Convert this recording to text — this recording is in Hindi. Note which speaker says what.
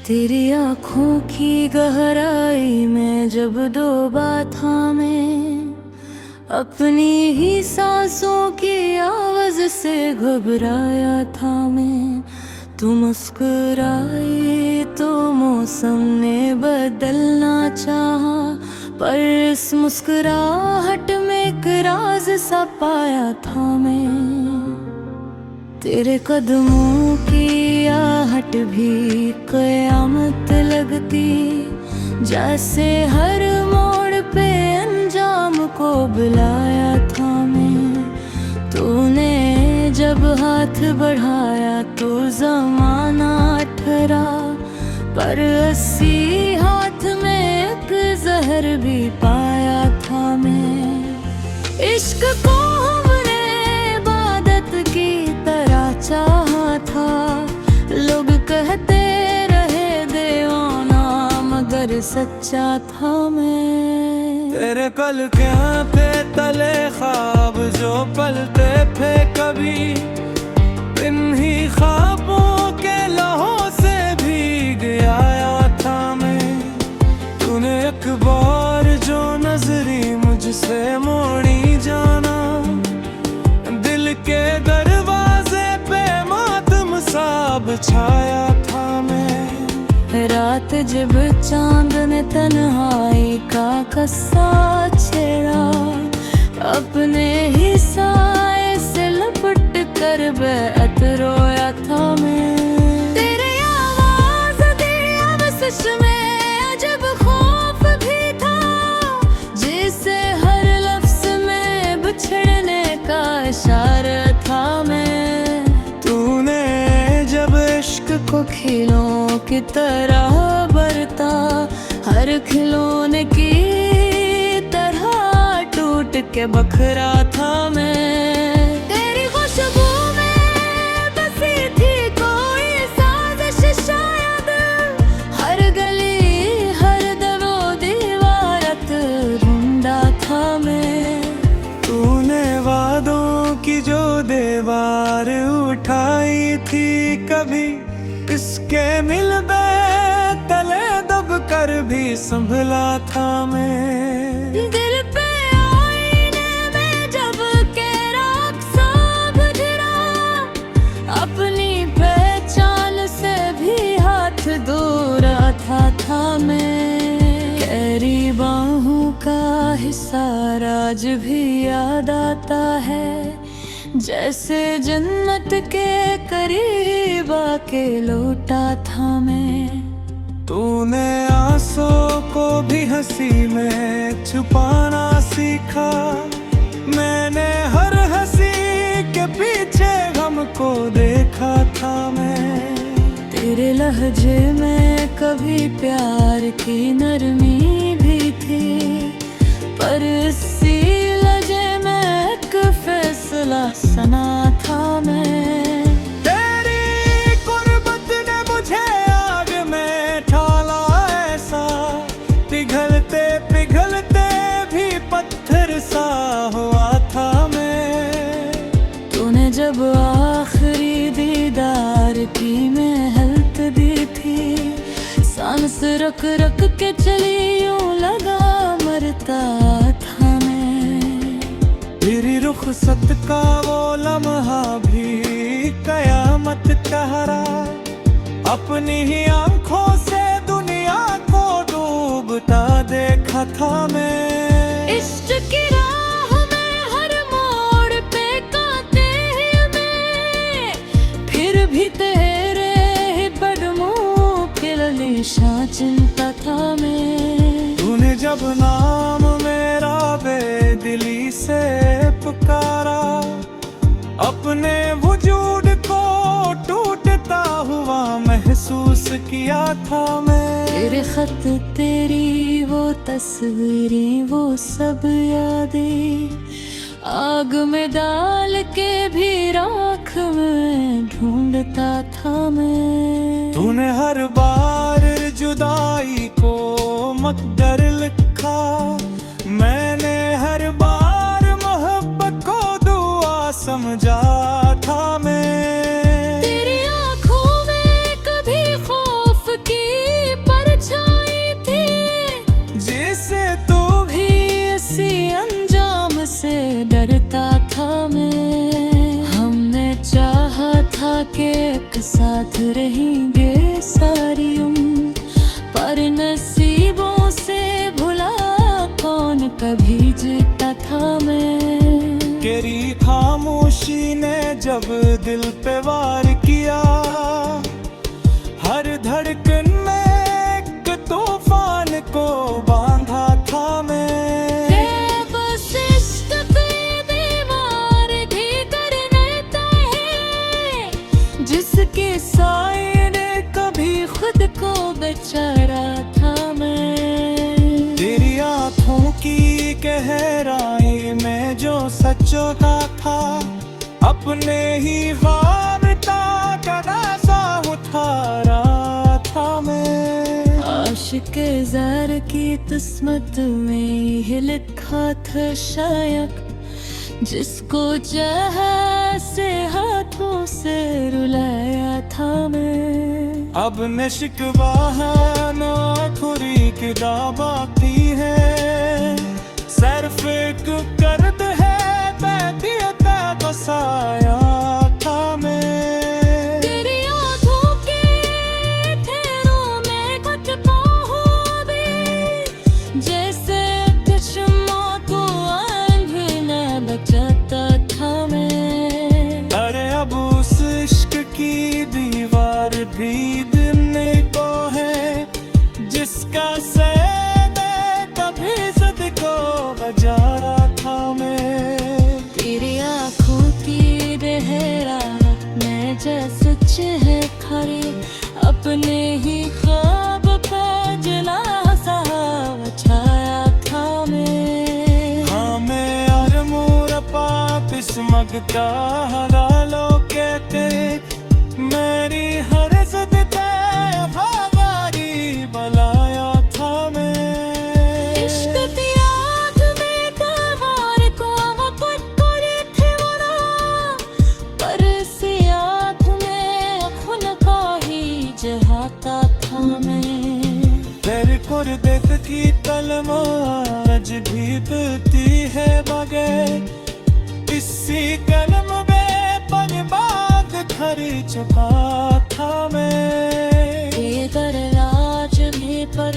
Speaker 1: तेरी आँखों की गहराई में जब डूबा था मैं, अपनी ही सांसों की आवाज से घबराया था मैं। तू मुस्कुराई तो मौसम ने बदलना चाहा, पर इस मुस्कुराहट में एक राज सा पाया था मैं। तेरे कदमों की आहट भी कयामत लगती, जैसे हर मोड़ पे अंजाम को बुलाया था मैं। तूने जब हाथ बढ़ाया तो ज़माना ठहरा, पर 80 हाथ में एक जहर भी पाया था मैं। इश्क को हमने इबादत की तरह चाहा था, लोग कहते रहे दीवाना मगर सच्चा था मैं।
Speaker 2: तेरे कल क्या पे तले ख्वाब जो पलते थे कभी, इन्हीं ख्वाबों के लहों से भीग आया था मैं। तूने एक बार जो नजरी मुझसे मोड़ी जाना, दिल के दरवाजे पे मातम सा बिछाया था मैं।
Speaker 1: रात जब चांद ने तन्हाई का कस्सा छेड़ा, अपने ही साए से लपट कर बैत रोया था मैं। तेरी आवाज दिया बस में अजब खौफ भी था, जिसे हर लफ्ज में बिछड़ने का इशारा था मैं।
Speaker 2: तूने जब इश्क
Speaker 1: को खिलों की तरह बरता, हर खिलौने की तरह टूट के बखरा था मैं। तेरी खुशबू में बसी थी कोई साजिश शायद, हर गली हर दरो दीवारत ढूंढा था मैं।
Speaker 2: तूने वादों की जो दीवार उठाई थी कभी, इसके मिलबे तले दब कर भी संभला था मैं।
Speaker 1: दिल पे आईने में जब के राख सा गुजरा, अपनी पहचान से भी हाथ दूर था मैं। गहरी बाहों का हिसार आज भी याद आता है, जैसे जन्नत के करीब आके लौटा था मैं।
Speaker 2: तूने आंसुओं को भी हंसी में छुपाना सीखा, मैंने हर हंसी के पीछे गम को देखा था मैं।
Speaker 1: तेरे लहजे में कभी प्यार की नरमी भी थी, पर इसी लहजे में एक फैसला सना था मैं।
Speaker 2: तेरी गुर्बत ने मुझे आग में ढाला ऐसा, पिघलते पिघलते भी पत्थर सा हुआ था मैं।
Speaker 1: तूने जब आखिरी दीदार की मेहनत दी थी, सांस रख रख के चली यूं लगा मरता था मैं।
Speaker 2: तेरी रुखसत का वो लम्हा भी कयामत ठहरा, अपनी ही आंखों से दुनिया को डूबता देखा था मैं।
Speaker 1: इश्क की राह में हर मोड़ पे कांटे में, फिर भी तेरे ही कदमों के निशान चिंता था मैं।
Speaker 2: तूने जब नाम मेरा बेदिली से पुकारा, अपने वजूद को टूटता हुआ महसूस किया था मैं।
Speaker 1: तेरे खत तेरी वो तस्वीरें वो सब यादें, आग में डाल के भी राख में ढूंढता था मैं।
Speaker 2: तूने हर बार जुदाई को मकदर लिखा, मैंने हर बार मोहब्बत को दुआ समझा था मैं।
Speaker 1: तेरी आँखों में कभी खौफ की एक साथ रहेंगे सारी उम्र, पर नसीबों से भुला कौन कभी जीता था मैं।
Speaker 2: तेरी खामोशी ने जब दिल पे वार किया, हर धड़कन में एक तूफान को बांधा था मैं।
Speaker 1: बस इश्क पे दीवार भी करने है, जिसके साए ने कभी खुद को बेचारा था मैं।
Speaker 2: तेरी आँखों की गहराई में जो सच्चा था, अपने ही वारता का रास्ता उठारा था मैं।
Speaker 1: आशिक ज़र की किस्मत में ही लिखा था शायद, जिसको चाह से हाथों से रुलाया था मैं।
Speaker 2: अब न शिकवा न खुरी की बाती है, सिर्फ एक कर्द है बैठियता बसाया था मैं।
Speaker 1: तेरी आँखों के ठहरों में कुछ पाहू भी, जैसे चश्मा को आंधी न बचाता था मैं।
Speaker 2: अरे अब उस इश्क की दीवार भी दिलने को है, जिसका कभी जिद को बजा रहा था मैं।
Speaker 1: तेरी आँखों की गहराई में जैसे है खरी, अपने ही ख्वाब पे जला सा छाया था मैं।
Speaker 2: हाँ मैं और मोर पाप मगता हरालो कहते, मेरी हर जिद तय भागारी बलाया था मैं।
Speaker 1: इश्क की आग में तलवार को वक़्त करे थे वरा, पर इसी आग में खून का ही जहाता था मैं।
Speaker 2: तेरे कुर्बत की तलवार आज भी पिलती है बगैर, इसी कलम में बर्बाद कर चुका था मैं।
Speaker 1: ये दर आज भी पर